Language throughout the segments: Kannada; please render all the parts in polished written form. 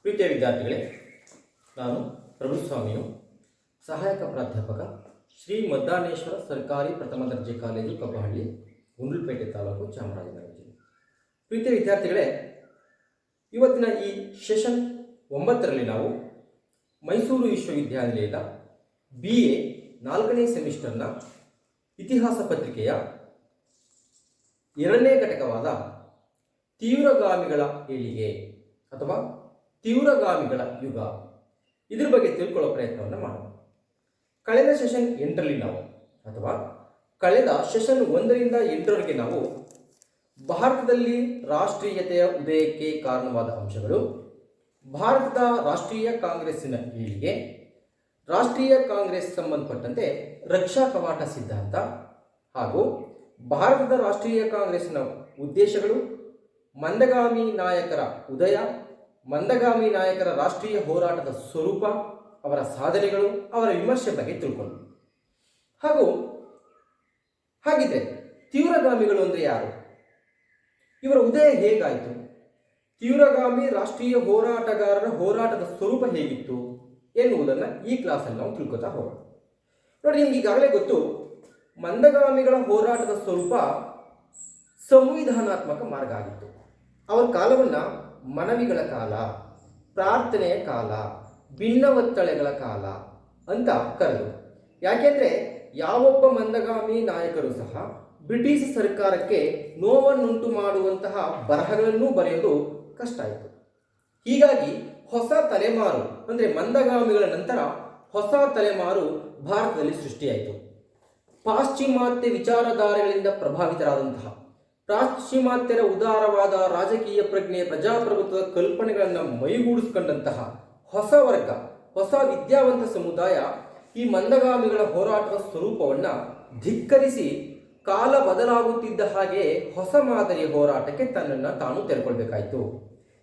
ಪ್ರೀತಿಯ ವಿದ್ಯಾರ್ಥಿಗಳೇ, ನಾನು ಪ್ರಭುಸ್ವಾಮಿಯು ಸಹಾಯಕ ಪ್ರಾಧ್ಯಾಪಕ ಶ್ರೀ ಮದ್ದಾನೇಶ್ವರ ಸರ್ಕಾರಿ ಪ್ರಥಮ ದರ್ಜೆ ಕಾಲೇಜು ಕಬ್ಬಹಳ್ಳಿ, ಗುಂಡ್ಲುಪೇಟೆ ತಾಲೂಕು, ಚಾಮರಾಜನಗರ ಜಿಲ್ಲೆ. ಪ್ರೀತಿಯ ವಿದ್ಯಾರ್ಥಿಗಳೇ, ಇವತ್ತಿನ ಈ ಸೆಷನ್ 9ರಲ್ಲಿ ನಾವು ಮೈಸೂರು ವಿಶ್ವವಿದ್ಯಾನಿಲಯದ BA 4ನೇ ಸೆಮಿಸ್ಟರ್ನ ಇತಿಹಾಸ ಪತ್ರಿಕೆಯ 2ನೇ ಘಟಕವಾದ ತೀವ್ರಗಾಮಿಗಳ ಏಳಿಗೆ ಅಥವಾ ತೀವ್ರಗಾಮಿಗಳ ಯುಗ, ಇದ್ರ ಬಗ್ಗೆ ತಿಳ್ಕೊಳ್ಳೋ ಪ್ರಯತ್ನವನ್ನು ಮಾಡೋಣ. ಕಳೆದ ಸೆಷನ್ 8ರಲ್ಲಿ ನಾವು ಅಥವಾ ಕಳೆದ ಸೆಷನ್ 1ರಿಂದ 8ರವರೆಗೆ ನಾವು ಭಾರತದಲ್ಲಿ ರಾಷ್ಟ್ರೀಯತೆಯ ಉದಯಕ್ಕೆ ಕಾರಣವಾದ ಅಂಶಗಳು, ಭಾರತದ ರಾಷ್ಟ್ರೀಯ ಕಾಂಗ್ರೆಸ್ಸಿನ ಏಳಿಗೆ, ರಾಷ್ಟ್ರೀಯ ಕಾಂಗ್ರೆಸ್ ಸಂಬಂಧಪಟ್ಟಂತೆ ರಕ್ಷಾ ಕವಾಟ ಸಿದ್ಧಾಂತ ಹಾಗೂ ಭಾರತದ ರಾಷ್ಟ್ರೀಯ ಕಾಂಗ್ರೆಸ್ನ ಉದ್ದೇಶಗಳು, ಮಂದಗಾಮಿ ನಾಯಕರ ಉದಯ, ಮಂದಗಾಮಿ ನಾಯಕರ ರಾಷ್ಟ್ರೀಯ ಹೋರಾಟದ ಸ್ವರೂಪ, ಅವರ ಸಾಧನೆಗಳು, ಅವರ ವಿಮರ್ಶೆ ಬಗ್ಗೆ ತಿಳ್ಕೊಂಡು ಹಾಗಿದ್ರೆ ತೀವ್ರಗಾಮಿಗಳು ಅಂದರೆ ಯಾರು, ಇವರ ಉದಯ ಹೇಗಾಯಿತು, ತೀವ್ರಗಾಮಿ ರಾಷ್ಟ್ರೀಯ ಹೋರಾಟಗಾರರ ಹೋರಾಟದ ಸ್ವರೂಪ ಹೇಗಿತ್ತು ಎನ್ನುವುದನ್ನು ಈ ಕ್ಲಾಸಲ್ಲಿ ನಾವು ತಿಳ್ಕೊತಾ ಹೋಗೋಣ. ನೋಡಿ, ನಿಮ್ಗೆ ಈಗಾಗಲೇ ಗೊತ್ತು, ಮಂದಗಾಮಿಗಳ ಹೋರಾಟದ ಸ್ವರೂಪ ಸಂವಿಧಾನಾತ್ಮಕ ಮಾರ್ಗ ಆಗಿತ್ತು. ಅವರ ಕಾಲವನ್ನು ಮನವಿಗಳ ಕಾಲ, ಪ್ರಾರ್ಥನೆಯ ಕಾಲ, ಭಿನ್ನವತ್ತಳೆಗಳ ಕಾಲ ಅಂತ ಕರೆದು. ಯಾಕೆಂದರೆ ಯಾವೊಬ್ಬ ಮಂದಗಾಮಿ ನಾಯಕರು ಸಹ ಬ್ರಿಟಿಷ್ ಸರ್ಕಾರಕ್ಕೆ ನೋವನ್ನುಂಟು ಮಾಡುವಂತಹ ಬರಹಗಳನ್ನೂ ಬರೆಯೋದು ಕಷ್ಟ ಆಯಿತು. ಹೀಗಾಗಿ ಹೊಸ ತಲೆಮಾರು ಅಂದರೆ ಮಂದಗಾಮಿಗಳ ನಂತರ ಹೊಸ ತಲೆಮಾರು ಭಾರತದಲ್ಲಿ ಸೃಷ್ಟಿಯಾಯಿತು. ಪಾಶ್ಚಿಮಾತ್ಯ ವಿಚಾರಧಾರೆಗಳಿಂದ ಪ್ರಭಾವಿತರಾದಂತಹ, ಪಾಶ್ಚಿಮಾತ್ಯರ ಉದಾರವಾದ ರಾಜಕೀಯ ಪ್ರಜ್ಞೆ, ಪ್ರಜಾಪ್ರಭುತ್ವದ ಕಲ್ಪನೆಗಳನ್ನು ಮೈಗೂಡಿಸ್ಕೊಂಡಂತಹ ಹೊಸ ವರ್ಗ, ಹೊಸ ವಿದ್ಯಾವಂತ ಸಮುದಾಯ ಈ ಮಂದಗಾಮಿಗಳ ಹೋರಾಟದ ಸ್ವರೂಪವನ್ನು ಧಿಕ್ಕರಿಸಿ ಕಾಲ ಬದಲಾಗುತ್ತಿದ್ದ ಹಾಗೆ ಹೊಸ ಮಾದರಿಯ ಹೋರಾಟಕ್ಕೆ ತನ್ನನ್ನು ತಾನು ತೆರೆಕೊಳ್ಬೇಕಾಯಿತು.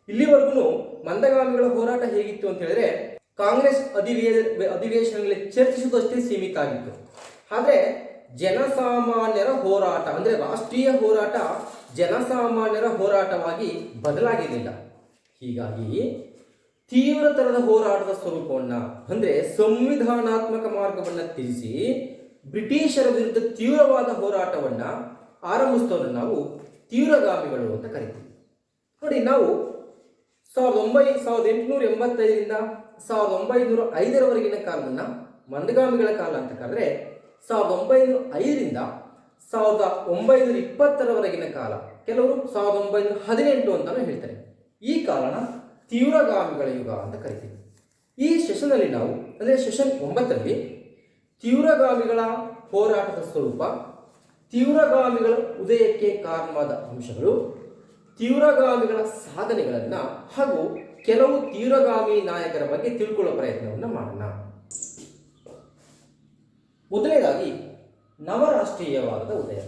ಇಲ್ಲಿವರೆಗೂ ಮಂದಗಾಮಿಗಳ ಹೋರಾಟ ಹೇಗಿತ್ತು ಅಂತ ಹೇಳಿದ್ರೆ, ಕಾಂಗ್ರೆಸ್ ಅಧಿವೇಶನಗಳಲ್ಲಿ ಚರ್ಚಿಸುವುದಷ್ಟೇ ಸೀಮಿತ ಆಗಿತ್ತು. ಆದರೆ ಜನಸಾಮಾನ್ಯರ ಹೋರಾಟ ಅಂದರೆ ರಾಷ್ಟ್ರೀಯ ಹೋರಾಟ ಜನಸಾಮಾನ್ಯರ ಹೋರಾಟವಾಗಿ ಬದಲಾಗಿರಲಿಲ್ಲ. ಹೀಗಾಗಿ ತೀವ್ರತರದ ಹೋರಾಟದ ಸ್ವರೂಪವನ್ನು ಅಂದರೆ ಸಂವಿಧಾನಾತ್ಮಕ ಮಾರ್ಗವನ್ನು ತ್ಯಜಿಸಿ ಬ್ರಿಟಿಷರ ವಿರುದ್ಧ ತೀವ್ರವಾದ ಹೋರಾಟವನ್ನು ಆರಂಭಿಸಿದವರನ್ನು ನಾವು ತೀವ್ರಗಾಮಿಗಳು ಅಂತ ಕರಿತೀವಿ. ನೋಡಿ, ನಾವು 1885ರಿಂದ 1905ರವರೆಗಿನ ಕಾಲವನ್ನು ಮಂದಗಾಮಿಗಳ ಕಾಲ ಅಂತ ಕರೆದ್ರೆ, 1905ರಿಂದ 1920ರವರೆಗಿನ ಕಾಲ, ಕೆಲವರು 1918 ಅಂತಾನು ಹೇಳ್ತಾರೆ, ಈ ಕಾಲನ ತೀವ್ರಗಾಮಿಗಳ ಯುಗ ಅಂತ ಕರಿತೀವಿ. ಈ ಸೆಷನ್ನಲ್ಲಿ ನಾವು ಅಂದರೆ ಸೆಷನ್ 9ರಲ್ಲಿ ತೀವ್ರಗಾಮಿಗಳ ಹೋರಾಟದ ಸ್ವರೂಪ, ತೀವ್ರಗಾಮಿಗಳ ಉದಯಕ್ಕೆ ಕಾರಣವಾದ ಅಂಶಗಳು, ತೀವ್ರಗಾಮಿಗಳ ಸಾಧನೆಗಳನ್ನು ಹಾಗೂ ಕೆಲವು ತೀವ್ರಗಾಮಿ ನಾಯಕರ ಬಗ್ಗೆ ತಿಳ್ಕೊಳ್ಳೋ ಪ್ರಯತ್ನವನ್ನು ಮಾಡೋಣ. ಮೊದಲನೇದಾಗಿ ನವರಾಷ್ಟ್ರೀಯವಾದದ ಉದಯ.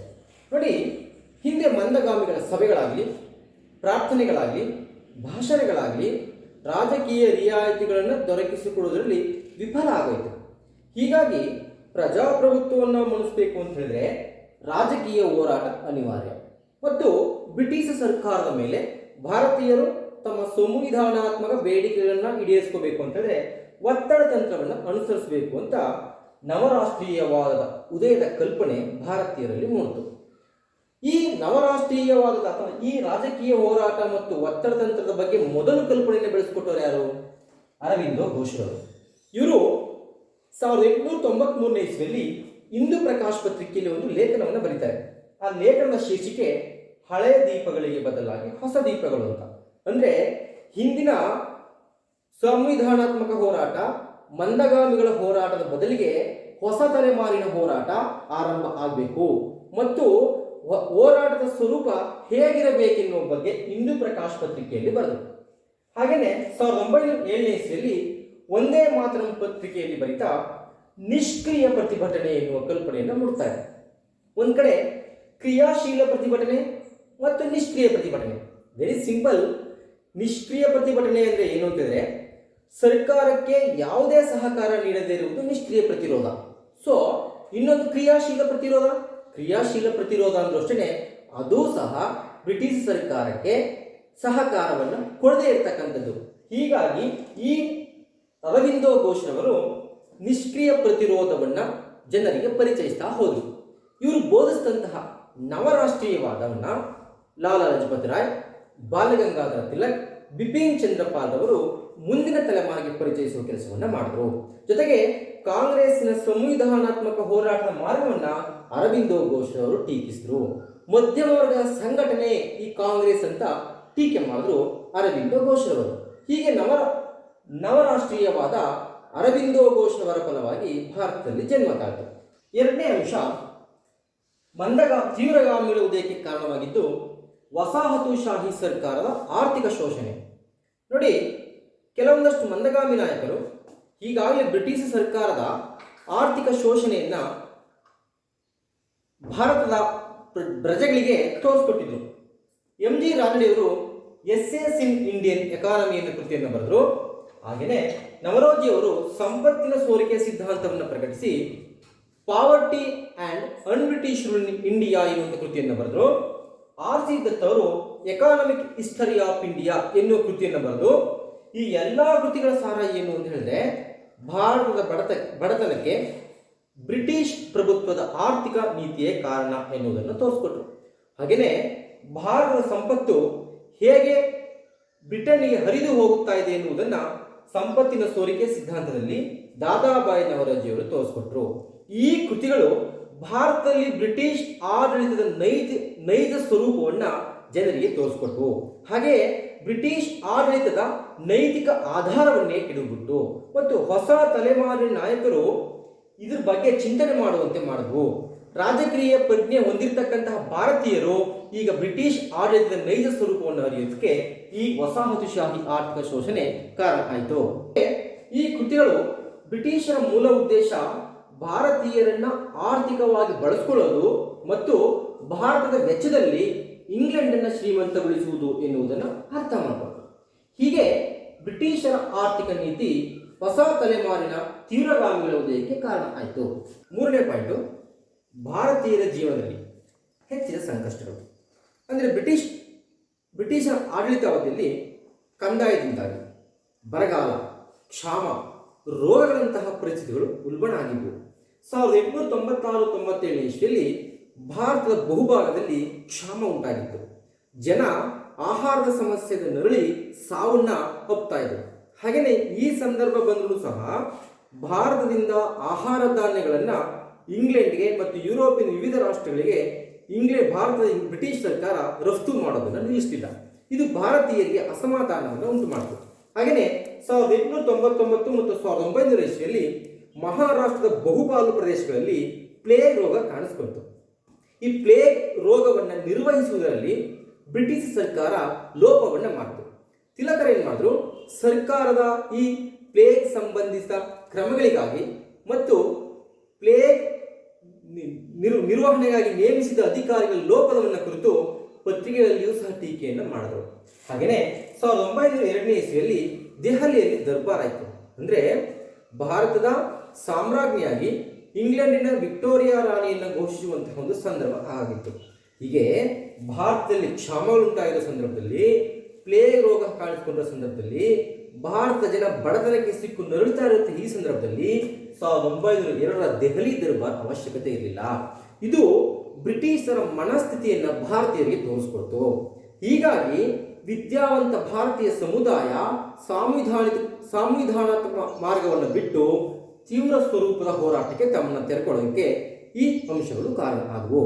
ನೋಡಿ, ಹಿಂದೆ ಮಂದಗಾಮಿಗಳ ಸಭೆಗಳಾಗಲಿ, ಪ್ರಾರ್ಥನೆಗಳಾಗಲಿ, ಭಾಷಣಗಳಾಗಲಿ ರಾಜಕೀಯ ರಿಯಾಯಿತಿಗಳನ್ನು ದೊರಕಿಸಿಕೊಡುವುದರಲ್ಲಿ ವಿಫಲ ಆಗೋಯಿತು. ಹೀಗಾಗಿ ಪ್ರಜಾಪ್ರಭುತ್ವವನ್ನು ಮುನಿಸಬೇಕು ಅಂತ ಹೇಳಿದ್ರೆ ರಾಜಕೀಯ ಹೋರಾಟ ಅನಿವಾರ್ಯ ಮತ್ತು ಬ್ರಿಟಿಷ್ ಸರ್ಕಾರದ ಮೇಲೆ ಭಾರತೀಯರು ತಮ್ಮ ಸಂವಿಧಾನಾತ್ಮಕ ಬೇಡಿಕೆಗಳನ್ನು ಈಡೇರಿಸ್ಕೋಬೇಕು ಅಂತ ಹೇಳಿದ್ರೆ ಒತ್ತಡ ತಂತ್ರವನ್ನು ಅನುಸರಿಸಬೇಕು ಅಂತ ನವರಾಷ್ಟ್ರೀಯವಾದದ ಉದಯದ ಕಲ್ಪನೆ ಭಾರತೀಯರಲ್ಲಿ ಮೂಡಿತು. ಈ ನವರಾಷ್ಟ್ರೀಯವಾದದ ಅಥವಾ ಈ ರಾಜಕೀಯ ಹೋರಾಟ ಮತ್ತು ಒತ್ತಡ ತಂತ್ರದ ಬಗ್ಗೆ ಮೊದಲು ಕಲ್ಪನೆಯನ್ನು ಬೆಳೆಸಿಕೊಟ್ಟವರು ಯಾರು? ಅರವಿಂದೋ ಘೋಷರವರು. ಇವರು 1893ನೇ ಇಸ್ವಿಯಲ್ಲಿ ಇಂದು ಪ್ರಕಾಶ್ ಪತ್ರಿಕೆಯಲ್ಲಿ ಒಂದು ಲೇಖನವನ್ನು ಬರೀತಾರೆ. ಆ ಲೇಖನದ ಶೀರ್ಷಿಕೆ ಹಳೆಯ ದೀಪಗಳಿಗೆ ಬದಲಾಗಿ ಹೊಸ ದೀಪಗಳು ಅಂತ. ಅಂದರೆ ಹಿಂದಿನ ಸಂವಿಧಾನಾತ್ಮಕ ಹೋರಾಟ, ಮಂದಗಾಮಿಗಳ ಹೋರಾಟದ ಬದಲಿಗೆ ಹೊಸ ತಲೆಮಾರಿನ ಹೋರಾಟ ಆರಂಭ ಆಗಬೇಕು ಮತ್ತು ಹೋರಾಟದ ಸ್ವರೂಪ ಹೇಗಿರಬೇಕೆನ್ನುವ ಬಗ್ಗೆ ಇಂದು ಪ್ರಕಾಶ್ ಪತ್ರಿಕೆಯಲ್ಲಿ ಬರೆದರು. ಹಾಗೆಯೇ 1907ನೇ ಇಸ್ವಿಯಲ್ಲಿ ಒಂದೇ ಮಾತರಂ ಪತ್ರಿಕೆಯಲ್ಲಿ ಬರಿತಾ ನಿಷ್ಕ್ರಿಯ ಪ್ರತಿಭಟನೆ ಎನ್ನುವ ಕಲ್ಪನೆಯನ್ನು ಮೂಡ್ತಾರೆ. ಒಂದು ಕಡೆ ಕ್ರಿಯಾಶೀಲ ಪ್ರತಿಭಟನೆ ಮತ್ತು ನಿಷ್ಕ್ರಿಯ ಪ್ರತಿಭಟನೆ. Very simple. ನಿಷ್ಕ್ರಿಯ ಪ್ರತಿಭಟನೆ ಅಂದರೆ ಏನು ಅಂತಂದರೆ, ಸರ್ಕಾರಕ್ಕೆ ಯಾವುದೇ ಸಹಕಾರ ನೀಡದೇ ಇರುವುದು ನಿಷ್ಕ್ರಿಯ ಪ್ರತಿರೋಧ. ಸೊ ಇನ್ನೊಂದು ಕ್ರಿಯಾಶೀಲ ಪ್ರತಿರೋಧ. ಕ್ರಿಯಾಶೀಲ ಪ್ರತಿರೋಧ ಅಂದ್ರೂ ಅಷ್ಟೇ, ಅದು ಸಹ ಬ್ರಿಟಿಷ್ ಸರ್ಕಾರಕ್ಕೆ ಸಹಕಾರವನ್ನು ಕೊಡದೇ ಇರತಕ್ಕಂಥದ್ದು. ಹೀಗಾಗಿ ಈ ಅರಬಿಂದೋ ಘೋಷ್ರವರು ನಿಷ್ಕ್ರಿಯ ಪ್ರತಿರೋಧವನ್ನ ಜನರಿಗೆ ಪರಿಚಯಿಸ್ತಾ ಹೋದರು. ಇವರು ಬೋಧಿಸಿದಂತಹ ನವರಾಷ್ಟ್ರೀಯವಾದವನ್ನ ಲಾಲಾ ಲಜಪತ್ ರಾಯ್, ಬಾಲಗಂಗಾಧರ ತಿಲಕ್, ಬಿಪಿನ್ ಚಂದ್ರಪಾಲ್ ಅವರು ಮುಂದಿನ ತಲೆಮಾರಿಗೆ ಪರಿಚಯಿಸುವ ಕೆಲಸವನ್ನ ಮಾಡಿದ್ರು. ಜೊತೆಗೆ ಕಾಂಗ್ರೆಸ್ಸಿನ ಸಂವಿಧಾನಾತ್ಮಕ ಹೋರಾಟದ ಮಾರ್ಗವನ್ನ ಅರಬಿಂದೋ ಘೋಷ್ ಅವರು ಟೀಕಿಸಿದ್ರು. ಮಧ್ಯಮ ವರ್ಗದ ಸಂಘಟನೆ ಈ ಕಾಂಗ್ರೆಸ್ ಅಂತ ಟೀಕೆ ಮಾಡಿದ್ರು ಅರಬಿಂದೋ ಘೋಷ್ ಅವರು. ಹೀಗೆ ನವರಾಷ್ಟ್ರೀಯವಾದ ಅರಬಿಂದೋ ಘೋಷ್ ಅವರ ಫಲವಾಗಿ ಭಾರತದಲ್ಲಿ ಜನ್ಮ ತಾಳಿತು. ಎರಡನೇ ಅಂಶ, ತೀವ್ರಗಾಮಿಗಳ ಉದಯಕ್ಕೆ ಕಾರಣವಾಗಿದ್ದು ವಸಾಹತುಶಾಹಿ ಸರ್ಕಾರದ ಆರ್ಥಿಕ ಶೋಷಣೆ. ನೋಡಿ, ಕೆಲವೊಂದಷ್ಟು ಮಂದಗಾಮಿ ನಾಯಕರು ಈಗಾಗಲೇ ಬ್ರಿಟಿಷ್ ಸರ್ಕಾರದ ಆರ್ಥಿಕ ಶೋಷಣೆಯನ್ನ ಭಾರತದ ಪ್ರಜೆಗಳಿಗೆ ತೋರಿಸ್ಕೊಟ್ಟಿದ್ರು. ಎಂ.ಜಿ. ರಾನಡೆಯವರು ಎಸ್ಸೇಸ್ ಇನ್ ಇಂಡಿಯನ್ ಎಕಾನಮಿ ಎನ್ನುವ ಕೃತಿಯನ್ನು ಬರೆದರು. ಹಾಗೆಯೇ ನವರೋಜಿ ಅವರು ಸಂಪತ್ತಿನ ಸೋರಿಕೆ ಸಿದ್ಧಾಂತವನ್ನು ಪ್ರಕಟಿಸಿ poverty and unBritish rule in India ಎನ್ನುವಂಥ ಕೃತಿಯನ್ನು ಬರೆದರು. ಆರ್.ಸಿ. ದತ್ ಅವರು ಎಕಾನಮಿಕ್ ಹಿಸ್ಟರಿ ಆಫ್ ಇಂಡಿಯಾ ಎನ್ನುವ ಕೃತಿಯನ್ನು ಬರೆದು ಈ ಎಲ್ಲ ಕೃತಿಗಳ ಸಾರ ಏನು ಅಂತ ಹೇಳಿದ್ರೆ ಭಾರತದ ಬಡತನಕ್ಕೆ ಬ್ರಿಟಿಷ್ ಪ್ರಭುತ್ವದ ಆರ್ಥಿಕ ನೀತಿಯೇ ಕಾರಣ ಎನ್ನುವುದನ್ನು ತೋರಿಸ್ಕೊಟ್ರು. ಹಾಗೆಯೇ ಭಾರತದ ಸಂಪತ್ತು ಹೇಗೆ ಬ್ರಿಟನ್ನಿಗೆ ಹರಿದು ಹೋಗುತ್ತಾ ಇದೆ ಎನ್ನುವುದನ್ನು ಸಂಪತ್ತಿನ ಸೋರಿಕೆ ಸಿದ್ಧಾಂತದಲ್ಲಿ ದಾದಾಬಾಯಿ ನವರೋಜಿಯವರು ತೋರಿಸ್ಕೊಟ್ರು. ಈ ಕೃತಿಗಳು ಭಾರತದಲ್ಲಿ ಬ್ರಿಟಿಷ್ ಆಡಳಿತದ ನೈಜ ಸ್ವರೂಪವನ್ನು ಜನರಿಗೆ ತೋರಿಸ್ಕೊಟ್ವು. ಹಾಗೆಯೇ ಬ್ರಿಟಿಷ್ ಆಡಳಿತದ ನೈತಿಕ ಆಧಾರವನ್ನೇ ಕೆಡವಿಬಿಟ್ಟು ಮತ್ತು ಹೊಸ ತಲೆಮಾರಿನ ನಾಯಕರು ಇದ್ರ ಬಗ್ಗೆ ಚಿಂತನೆ ಮಾಡುವಂತೆ ಮಾಡಿದ್ವು. ರಾಜಕೀಯ ಪ್ರಜ್ಞೆ ಹೊಂದಿರತಕ್ಕಂತಹ ಭಾರತೀಯರು ಈಗ ಬ್ರಿಟಿಷ್ ಆಡಳಿತದ ನೈಜ ಸ್ವರೂಪವನ್ನು ಅರಿಯೋದಕ್ಕೆ ಈ ವಸಾಹತುಶಾಹಿ ಆರ್ಥಿಕ ಶೋಷಣೆ ಕಾರಣ ಆಯಿತು. ಈ ಕೃತಿಗಳು ಬ್ರಿಟಿಷರ ಮೂಲ ಉದ್ದೇಶ ಭಾರತೀಯರನ್ನ ಆರ್ಥಿಕವಾಗಿ ಬಳಸಿಕೊಳ್ಳೋದು ಮತ್ತು ಭಾರತದ ವೆಚ್ಚದಲ್ಲಿ ಇಂಗ್ಲೆಂಡನ್ನು ಶ್ರೀಮಂತಗೊಳಿಸುವುದು ಎನ್ನುವುದನ್ನು ಅರ್ಥ ಮಾಡಿಕೊಂಡರು. ಹೀಗೆ ಬ್ರಿಟಿಷರ ಆರ್ಥಿಕ ನೀತಿ ಹೊಸ ತಲೆಮಾರಿನ ತೀವ್ರಗಾಮಿಗಳ ಉದಯಕ್ಕೆ ಕಾರಣ ಆಯಿತು. ಮೂರನೇ ಪಾಯಿಂಟು, ಭಾರತೀಯರ ಜೀವನದಲ್ಲಿ ಹೆಚ್ಚಿನ ಸಂಕಷ್ಟಗಳು. ಅಂದರೆ ಬ್ರಿಟಿಷರ ಆಡಳಿತಾವಧಿಯಲ್ಲಿ ಕಂದಾಯದಿಂದಾಗಿ ಬರಗಾಲ, ಕ್ಷಾಮ, ರೋಗಗಳಂತಹ ಪರಿಸ್ಥಿತಿಗಳು ಉಲ್ಬಣ ಆಗಿದ್ದವು. 1896-97 ಇಸ್ವಿಯಲ್ಲಿ ಭಾರತದ ಬಹುಭಾಗದಲ್ಲಿ ಕ್ಷಾಮ ಉಂಟಾಗಿತ್ತು. ಜನ ಆಹಾರದ ಸಮಸ್ಯೆಗೆ ನರಳಿ ಸಾವನ್ನ ಒಪ್ತಾ ಇದ್ದರು. ಹಾಗೆಯೇ ಈ ಸಂದರ್ಭ ಬಂದರೂ ಸಹ ಭಾರತದಿಂದ ಆಹಾರ ಧಾನ್ಯಗಳನ್ನು ಇಂಗ್ಲೆಂಡ್ಗೆ ಮತ್ತು ಯುರೋಪಿನ ವಿವಿಧ ರಾಷ್ಟ್ರಗಳಿಗೆ ಭಾರತದ ಬ್ರಿಟಿಷ್ ಸರ್ಕಾರ ರಫ್ತು ಮಾಡೋದನ್ನು ನಿಲ್ಲಿಸಲಿಲ್ಲ. ಇದು ಭಾರತೀಯರಿಗೆ ಅಸಮಾಧಾನವನ್ನು ಉಂಟು ಮಾಡಿತು. ಹಾಗೆಯೇ 1899 ಮತ್ತು 1900 ಇಸ್ವಿಯಲ್ಲಿ ಮಹಾರಾಷ್ಟ್ರದ ಬಹುಪಾಲು ಪ್ರದೇಶಗಳಲ್ಲಿ ಪ್ಲೇಗ್ ರೋಗ ಕಾಣಿಸಿಕೊಂಡಿತು. ಈ ಪ್ಲೇಗ್ ರೋಗವನ್ನು ನಿರ್ವಹಿಸುವುದರಲ್ಲಿ ಬ್ರಿಟಿಷ್ ಸರ್ಕಾರ ಲೋಪವನ್ನು ಮಾಡಿತು. ತಿಲಕರು ಏನು ಮಾಡಿದ್ರು, ಸರ್ಕಾರದ ಈ ಪ್ಲೇಗ್ ಸಂಬಂಧಿತ ಕ್ರಮಗಳಿಗಾಗಿ ಮತ್ತು ಪ್ಲೇಗ್ ನಿರ್ವಹಣೆಗಾಗಿ ನೇಮಿಸಿದ ಅಧಿಕಾರಿಗಳ ಲೋಪದವನ್ನು ಕುರಿತು ಪತ್ರಿಕೆಗಳಲ್ಲಿಯೂ ಸಹ ಟೀಕೆಯನ್ನು ಮಾಡಿದರು. ಹಾಗೆಯೇ 1902 ಇಸ್ವಿಯಲ್ಲಿ ದೆಹಲಿಯಲ್ಲಿ ದರ್ಬಾರ್ ಆಯಿತು. ಅಂದರೆ ಭಾರತದ ಸಾಮ್ರಾಜ್ಞಿಯಾಗಿ ಇಂಗ್ಲೆಂಡಿನ ವಿಕ್ಟೋರಿಯಾ ರಾಣಿಯನ್ನು ಘೋಷಿಸುವಂತಹ ಒಂದು ಸಂದರ್ಭ ಆಗಿತ್ತು. ಹೀಗೆ ಭಾರತದಲ್ಲಿ ಕ್ಷಾಮಗಳುಂಟಾಗಿರೋ ಸಂದರ್ಭದಲ್ಲಿ, ಪ್ಲೇಗ್ ರೋಗ ಕಾಣಿಸಿಕೊಂಡ ಸಂದರ್ಭದಲ್ಲಿ, ಭಾರತ ಜನ ಬಡತನಕ್ಕೆ ಸಿಕ್ಕು ನರಳುತ್ತಾ ಇರುತ್ತೆ. ಈ ಸಂದರ್ಭದಲ್ಲಿ 1902ರ ದೆಹಲಿ ದರ್ಬಾರ್ ಅವಶ್ಯಕತೆ ಇರಲಿಲ್ಲ. ಇದು ಬ್ರಿಟಿಷರ ಮನಸ್ಥಿತಿಯನ್ನು ಭಾರತೀಯರಿಗೆ ತೋರಿಸ್ಕೊಡ್ತು. ಹೀಗಾಗಿ ವಿದ್ಯಾವಂತ ಭಾರತೀಯ ಸಮುದಾಯ ಸಾಂವಿಧಾನಾತ್ಮಕ ಮಾರ್ಗವನ್ನು ಬಿಟ್ಟು ತೀವ್ರ ಸ್ವರೂಪದ ಹೋರಾಟಕ್ಕೆ ತಮ್ಮನ್ನು ತೆರೆಕೊಳ್ಳೋದಕ್ಕೆ ಈ ಅಂಶಗಳು ಕಾರಣ ಆದವು.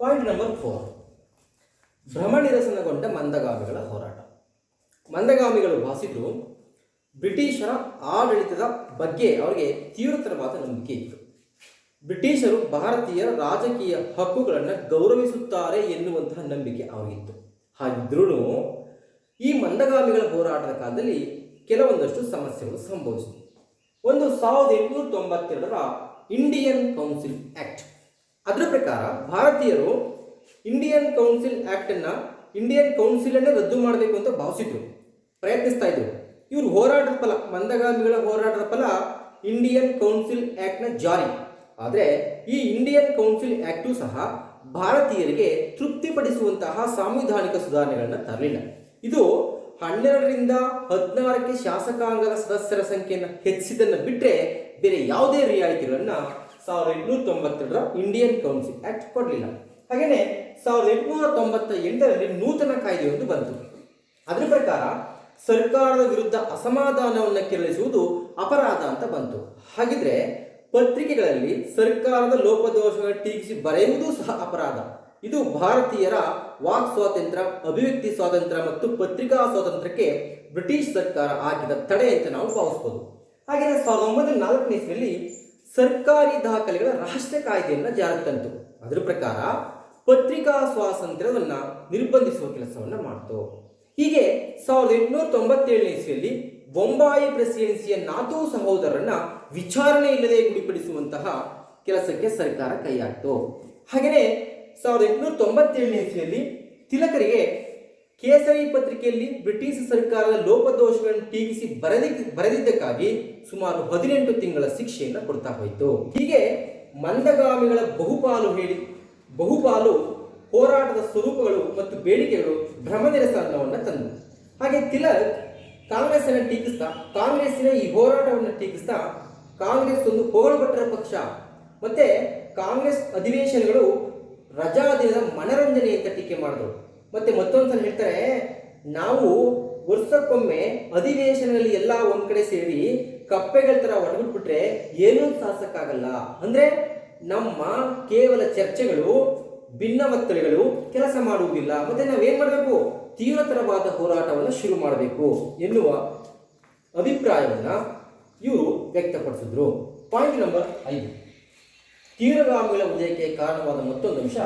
ಪಾಯಿಂಟ್ ನಂಬರ್ 4, ಭ್ರಮನಿರಸನಗೊಂಡ ಮಂದಗಾಮಿಗಳ ಹೋರಾಟ. ಮಂದಗಾಮಿಗಳು ಭಾಸಿದ್ರು ಬ್ರಿಟಿಷರ ಆಡಳಿತದ ಬಗ್ಗೆ ಅವರಿಗೆ ತೀವ್ರತರವಾದ ನಂಬಿಕೆ ಇತ್ತು. ಬ್ರಿಟಿಷರು ಭಾರತೀಯರ ರಾಜಕೀಯ ಹಕ್ಕುಗಳನ್ನು ಗೌರವಿಸುತ್ತಾರೆ ಎನ್ನುವಂತಹ ನಂಬಿಕೆ ಅವರಿಗಿತ್ತು. ಹಾಗಿದ್ರೂ ಈ ಮಂದಗಾಮಿಗಳ ಹೋರಾಟದ ಕಾಲದಲ್ಲಿ ಕೆಲವೊಂದಷ್ಟು ಸಮಸ್ಯೆಗಳು ಸಂಭವಿಸಿದವು. ಒಂದು 1892ರ ಇಂಡಿಯನ್ ಕೌನ್ಸಿಲ್ ಆಕ್ಟ್. ಅದರ ಪ್ರಕಾರ ಭಾರತೀಯರು ಇಂಡಿಯನ್ ಕೌನ್ಸಿಲನ್ನು ರದ್ದು ಮಾಡಬೇಕು ಅಂತ ಭಾವಿಸಿದ್ರು, ಪ್ರಯತ್ನಿಸ್ತಾ ಇದ್ರು. ಇವರು ಹೋರಾಟದ ಫಲ, ಮಂದಗಾಮಿಗಳ ಹೋರಾಟದ ಫಲ ಇಂಡಿಯನ್ ಕೌನ್ಸಿಲ್ ಆಕ್ಟ್ನ ಜಾರಿ. ಆದರೆ ಈ ಇಂಡಿಯನ್ ಕೌನ್ಸಿಲ್ ಆಕ್ಟು ಸಹ ಭಾರತೀಯರಿಗೆ ತೃಪ್ತಿಪಡಿಸುವಂತಹ ಸಾಂವಿಧಾನಿಕ ಸುಧಾರಣೆಗಳನ್ನು ತರಲಿಲ್ಲ. ಇದು 12ರಿಂದ 16ಕ್ಕೆ ಶಾಸಕಾಂಗದ ಸದಸ್ಯರ ಸಂಖ್ಯೆಯನ್ನು ಹೆಚ್ಚಿಸಿದ್ದನ್ನು ಬಿಟ್ಟರೆ ಬೇರೆ ಯಾವುದೇ ರಿಯಾಯಿತಿಗಳನ್ನು 1892ರ ಇಂಡಿಯನ್ ಕೌನ್ಸಿಲ್ ಆಕ್ಟ್ ಕೊಡಲಿಲ್ಲ. ಹಾಗೆಯೇ 1898ರಲ್ಲಿ ನೂತನ ಕಾಯ್ದೆಯೊಂದು ಬಂತು. ಅದರ ಪ್ರಕಾರ ಸರ್ಕಾರದ ವಿರುದ್ಧ ಅಸಮಾಧಾನವನ್ನು ಕೆರಳಿಸುವುದು ಅಪರಾಧ ಅಂತ ಬಂತು. ಹಾಗಿದ್ರೆ ಪತ್ರಿಕೆಗಳಲ್ಲಿ ಸರ್ಕಾರದ ಲೋಪದೋಷಗಳನ್ನು ಟೀಕಿಸಿ ಬರೆಯುವುದೂ ಸಹ ಅಪರಾಧ. ಇದು ಭಾರತೀಯರ ವಾಕ್ ಸ್ವಾತಂತ್ರ್ಯ, ಅಭಿವ್ಯಕ್ತಿ ಸ್ವಾತಂತ್ರ್ಯ ಮತ್ತು ಪತ್ರಿಕಾ ಸ್ವಾತಂತ್ರ್ಯಕ್ಕೆ ಬ್ರಿಟಿಷ್ ಸರ್ಕಾರ ಹಾಕಿದ ತಡೆ ಅಂತ ನಾವು ಭಾವಿಸಬಹುದು. ಹಾಗೆಯೇ 1904ನೇ ಇಸ್ವಿಯಲ್ಲಿ ಸರ್ಕಾರಿ ದಾಖಲೆಗಳ ರಹಸ್ಯ ಕಾಯ್ದೆಯನ್ನು ಜಾರಿಗೆ ತಂತು. ಅದರ ಪ್ರಕಾರ ಪತ್ರಿಕಾ ಸ್ವಾತಂತ್ರ್ಯವನ್ನು ನಿರ್ಬಂಧಿಸುವ ಕೆಲಸವನ್ನು ಮಾಡಿತು. ಹೀಗೆ 1897ನೇ ಇಸ್ವಿಯಲ್ಲಿ ಬೊಂಬಾಯಿ ಪ್ರೆಸಿಡೆನ್ಸಿಯ ನಾಥೂ ಸಹೋದರರನ್ನ ವಿಚಾರಣೆ ಇಲ್ಲದೆ ಗುರಿಪಡಿಸುವಂತಹ ಕೆಲಸಕ್ಕೆ ಸರ್ಕಾರ ಕೈ ಹಾಕಿತು. ಹಾಗೆಯೇ 1897ನೇ ಇಸ್ವಿಯಲ್ಲಿ ತಿಲಕರಿಗೆ ಕೇಸರಿ ಪತ್ರಿಕೆಯಲ್ಲಿ ಬ್ರಿಟಿಷ್ ಸರ್ಕಾರದ ಲೋಪದೋಷಗಳನ್ನು ಟೀಕಿಸಿ ಬರೆದಿದ್ದಕ್ಕಾಗಿ ಸುಮಾರು 18 ತಿಂಗಳ ಶಿಕ್ಷೆಯನ್ನು ಕೊಡ್ತಾ ಹೋಯಿತು. ಹೀಗೆ ಮಂದಗಾಮಿಗಳ ಬಹುಪಾಲು ಹೋರಾಟದ ಸ್ವರೂಪಗಳು ಮತ್ತು ಬೇಡಿಕೆಗಳು ಭ್ರಮನಿರಸನವನ್ನು ತಂದವು. ಹಾಗೆ ತಿಲಕ್ ಕಾಂಗ್ರೆಸ್ಸನ್ನು ಟೀಕಿಸ್ತಾ, ಕಾಂಗ್ರೆಸ್ಸಿನ ಈ ಹೋರಾಟವನ್ನು ಟೀಕಿಸ್ತಾ, ಕಾಂಗ್ರೆಸ್ ಒಂದು ಹೊಗಳಭಟ್ಟರ ಪಕ್ಷ ಮತ್ತೆ ಕಾಂಗ್ರೆಸ್ ಅಧಿವೇಶನಗಳು ರಜಾ ದಿನದ ಮನರಂಜನೆ ಅಂತ ಟೀಕೆ ಮಾಡಿದ್ರು. ಮತ್ತೆ ಮತ್ತೊಂದ್ಸಲ ಹೇಳ್ತಾರೆ, ನಾವು ವರ್ಷಕ್ಕೊಮ್ಮೆ ಅಧಿವೇಶನದಲ್ಲಿ ಎಲ್ಲ ಒಂದ್ ಕಡೆ ಸೇರಿ ಕಪ್ಪೆಗಳ ತರ ಒಡಗಿಟ್ಬಿಟ್ರೆ ಏನೂ ಸಾಧಿಸಕ್ಕಾಗಲ್ಲ. ಅಂದ್ರೆ ನಮ್ಮ ಕೇವಲ ಚರ್ಚೆಗಳು, ಭಿನ್ನಮತಗಳು ಕೆಲಸ ಮಾಡುವುದಿಲ್ಲ. ಮತ್ತೆ ನಾವೇನ್ ಮಾಡಬೇಕು, ತೀವ್ರತರವಾದ ಹೋರಾಟವನ್ನು ಶುರು ಮಾಡಬೇಕು ಎನ್ನುವ ಅಭಿಪ್ರಾಯವನ್ನ ಇವರು ವ್ಯಕ್ತಪಡಿಸಿದ್ರು. ಪಾಯಿಂಟ್ ನಂಬರ್ 5, ತೀವ್ರಗಾಮಿಗಳ ಉದಯಕ್ಕೆ ಕಾರಣವಾದ ಮತ್ತೊಂದು ಅಂಶ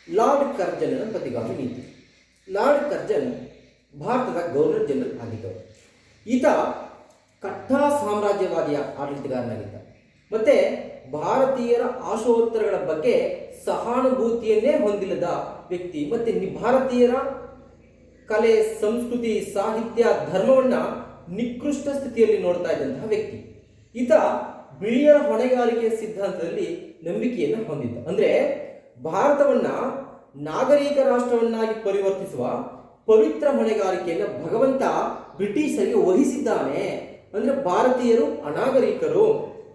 ಲಾರ್ಡ್ ಕರ್ಜನ್ನ ಪ್ರತಿಗಾಮಿ ನೀತಿ. ಲಾರ್ಡ್ ಕರ್ಜನ್ ಭಾರತದ ಗವರ್ನರ್ ಜನರಲ್ ಆಗಿದ್ದವರು. ಈತ ಕಟ್ಟಾ ಸಾಮ್ರಾಜ್ಯವಾದಿಯ ಆಡಳಿತಗಾರನಾಗಿದ್ದ. ಮತ್ತೆ ಭಾರತೀಯರ ಆಶೋತ್ತರಗಳ ಬಗ್ಗೆ ಸಹಾನುಭೂತಿಯನ್ನೇ ಹೊಂದಿಲ್ಲದ ವ್ಯಕ್ತಿ. ಮತ್ತೆ ಭಾರತೀಯರ ಕಲೆ, ಸಂಸ್ಕೃತಿ, ಸಾಹಿತ್ಯ, ಧರ್ಮವನ್ನ ನಿಕೃಷ್ಟ ಸ್ಥಿತಿಯಲ್ಲಿ ನೋಡ್ತಾ ಇದ್ದಂತಹ ವ್ಯಕ್ತಿ. ಈತ ಬಿಳಿಯರ ಹೊಣೆಗಾರಿಕೆ ಸಿದ್ಧಾಂತದಲ್ಲಿ ನಂಬಿಕೆಯನ್ನು ಹೊಂದಿದ್ದ. ಅಂದ್ರೆ ಭಾರತವನ್ನ ನಾಗರಿಕ ರಾಷ್ಟ್ರವನ್ನಾಗಿ ಪರಿವರ್ತಿಸುವ ಪವಿತ್ರ ಹೊಣೆಗಾರಿಕೆಯನ್ನು ಭಗವಂತ ಬ್ರಿಟಿಷರಿಗೆ ವಹಿಸಿದ್ದಾನೆ. ಅಂದ್ರೆ ಭಾರತೀಯರು ಅನಾಗರಿಕರು,